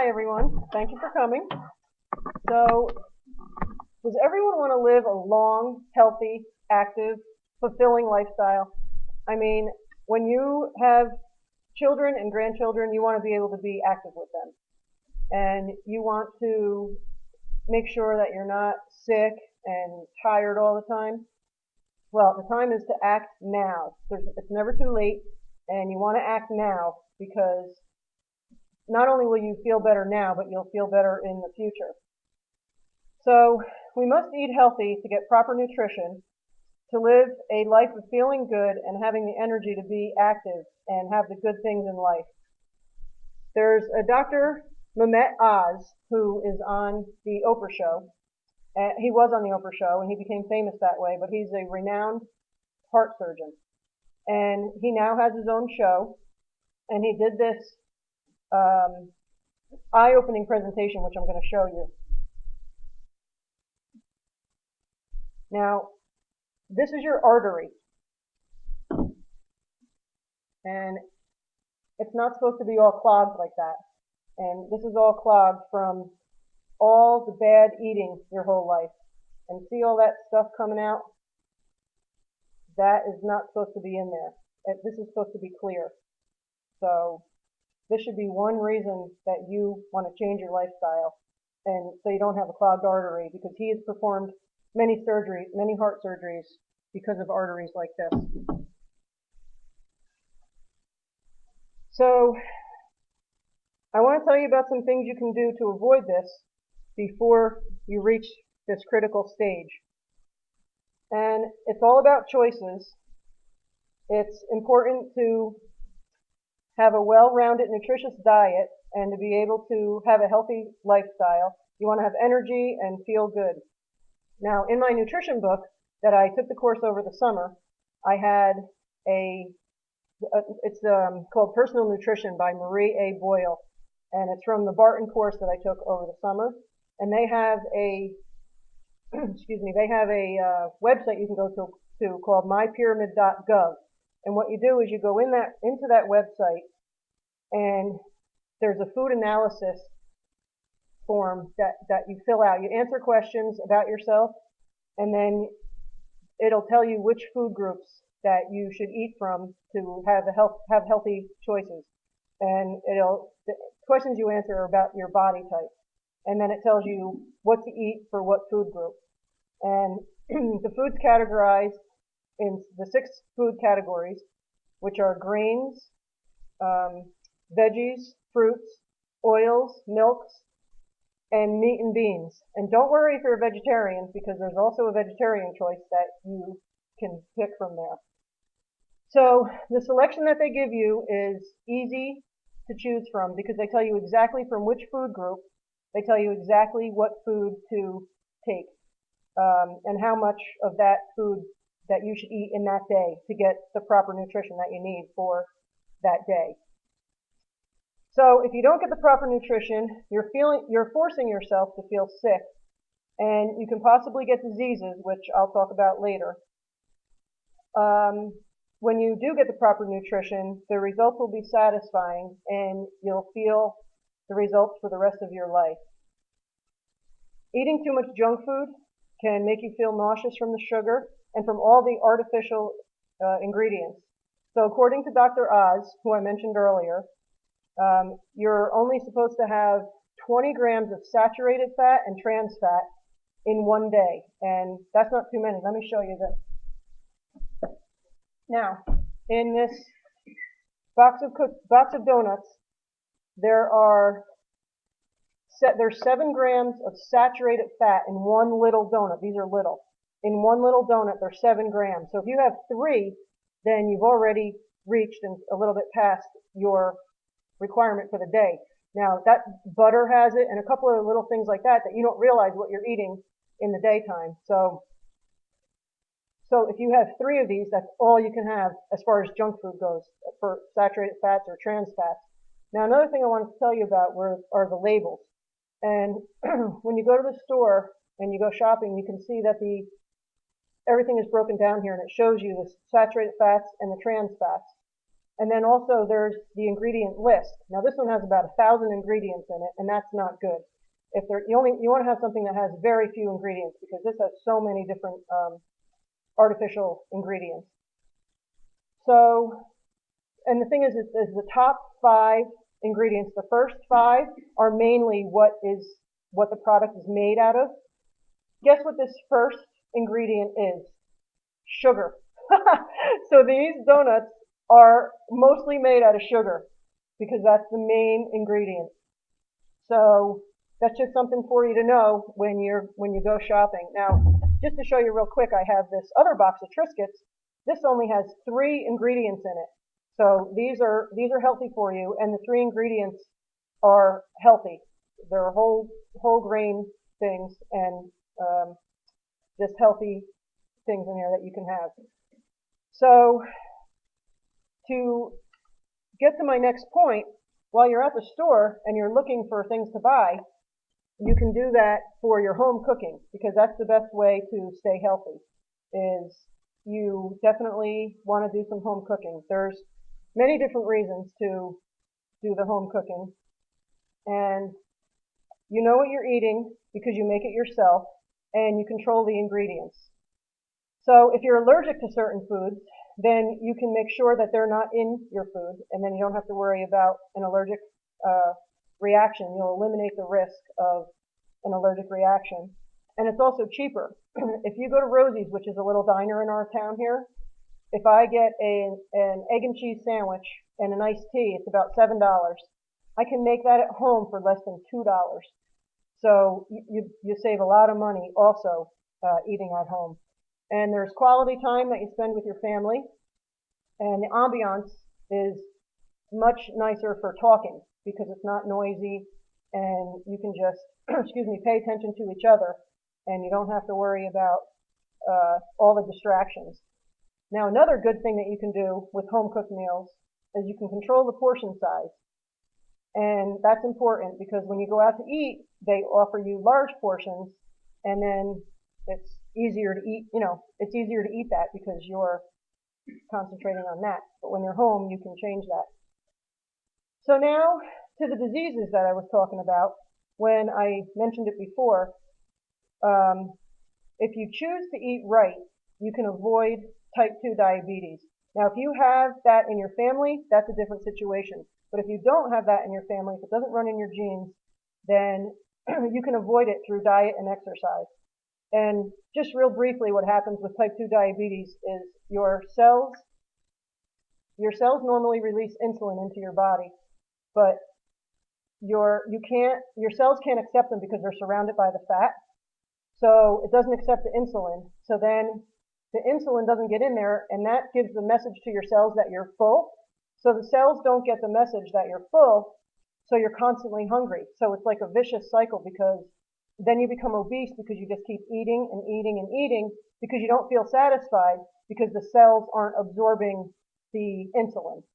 Hi everyone, thank you for coming. So, does everyone want to live a long, healthy, active, fulfilling lifestyle? I mean, when you have children and grandchildren, you want to be able to be active with them. And you want to make sure that you're not sick and tired all the time. Well, the time is to act now. It's never too late, and you want to act now because not only will you feel better now, but you'll feel better in the future. So we must eat healthy to get proper nutrition, to live a life of feeling good and having the energy to be active and have the good things in life. There's a Dr. Mehmet Oz who is on the Oprah show. He was on the Oprah show and he became famous that way, but he's a renowned heart surgeon. And he now has his own show, and he did this eye-opening presentation, which I'm going to show you. Now, this is your artery, and it's not supposed to be all clogged like that. And this is all clogged from all the bad eating your whole life. And see all that stuff coming out? That is not supposed to be in there. This is supposed to be clear. So this should be one reason that you want to change your lifestyle, and so you don't have a clogged artery, because he has performed many surgeries, many heart surgeries because of arteries like this. So I want to tell you about some things you can do to avoid this before you reach this critical stage. And it's all about choices. It's important to have a well-rounded, nutritious diet and to be able to have a healthy lifestyle. You want to have energy and feel good. Now, in my nutrition book that I took the course over the summer, I had it's called Personal Nutrition by Marie A. Boyle, and it's from the Barton course that I took over the summer. And they have a website you can go to called mypyramid.gov. And what you do is you go into that website, and there's a food analysis form that you fill out. You answer questions about yourself, and then it'll tell you which food groups that you should eat from to have healthy choices. And the questions you answer are about your body type, and then it tells you what to eat for what food group. And the food's categorized in the 6 food categories, which are grains, veggies, fruits, oils, milks, and meat and beans. And don't worry if you're a vegetarian, because there's also a vegetarian choice that you can pick from there. So the selection that they give you is easy to choose from, because they tell you exactly from which food group. They tell you exactly what food to take, and how much of that food that you should eat in that day to get the proper nutrition that you need for that day. So if you don't get the proper nutrition, you're forcing yourself to feel sick, and you can possibly get diseases, which I'll talk about later. When you do get the proper nutrition, the results will be satisfying, and you'll feel the results for the rest of your life. Eating too much junk food can make you feel nauseous from the sugar and from all the artificial ingredients. So according to Dr. Oz, who I mentioned earlier, you're only supposed to have 20 grams of saturated fat and trans fat in one day, and that's not too many. Let me show you this. Now, in this box of donuts, there's 7 grams of saturated fat in one little donut. These are little. In one little donut, there's 7 grams. So if you have 3, then you've already reached a little bit past your requirement for the day. Now, that butter has it, and a couple of little things like that you don't realize what you're eating in the daytime. So if you have 3 of these, that's all you can have as far as junk food goes for saturated fats or trans fats. Now, another thing I wanted to tell you about are the labels. And when you go to the store and you go shopping, you can see that everything is broken down here, and it shows you the saturated fats and the trans fats. And then also there's the ingredient list. Now this one has about 1,000 ingredients in it, and that's not good. If there, you want to have something that has very few ingredients, because this has so many different artificial ingredients. So, and the thing is the top 5 ingredients. The first 5 are mainly what the product is made out of. Guess what this first ingredient is? Sugar. So these donuts are mostly made out of sugar because that's the main ingredient. So that's just something for you to know when you go shopping. Now, just to show you real quick, I have this other box of Triscuits. This only has 3 ingredients in it. So these are healthy for you, and the 3 ingredients are healthy. They're whole grain things and just healthy things in here that you can have. So to get to my next point, while you're at the store and you're looking for things to buy, you can do that for your home cooking, because that's the best way to stay healthy. Is you definitely want to do some home cooking. There's many different reasons to do the home cooking, and you know what you're eating because you make it yourself and you control the ingredients. So if you're allergic to certain foods, then you can make sure that they're not in your food, and then you don't have to worry about an allergic reaction. You'll eliminate the risk of an allergic reaction. And it's also cheaper. If you go to Rosie's, which is a little diner in our town here, if I get an egg and cheese sandwich and an iced tea, it's about $7. I can make that at home for less than $2. So you save a lot of money also eating at home. And there's quality time that you spend with your family, and the ambiance is much nicer for talking because it's not noisy, and you can just excuse me, pay attention to each other, and you don't have to worry about all the distractions. Now, another good thing that you can do with home cooked meals is you can control the portion size. And that's important because when you go out to eat, they offer you large portions, and then it's easier to eat, it's easier to eat that because you're concentrating on that. But when you're home, you can change that. So now to the diseases that I was talking about when I mentioned it before. If you choose to eat right, you can avoid type 2 diabetes. Now, if you have that in your family, that's a different situation. But if you don't have that in your family, if it doesn't run in your genes, then you can avoid it through diet and exercise. And just real briefly, what happens with type 2 diabetes is your cells normally release insulin into your body, but your cells can't accept them because they're surrounded by the fat. So it doesn't accept the insulin. So then the insulin doesn't get in there, and that gives the message to your cells that you're full. So the cells don't get the message that you're full, so you're constantly hungry. So it's like a vicious cycle, because then you become obese because you just keep eating and eating and eating because you don't feel satisfied because the cells aren't absorbing the insulin.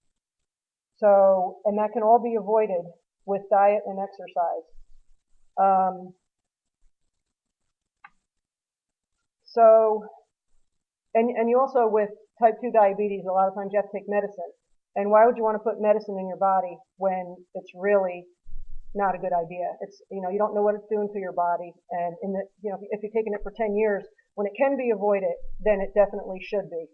So, and that can all be avoided with diet and exercise. And you also, with type 2 diabetes, a lot of times you have to take medicine. And why would you want to put medicine in your body when it's really not a good idea? It's, you don't know what it's doing to your body. And if you're taking it for 10 years, when it can be avoided, then it definitely should be.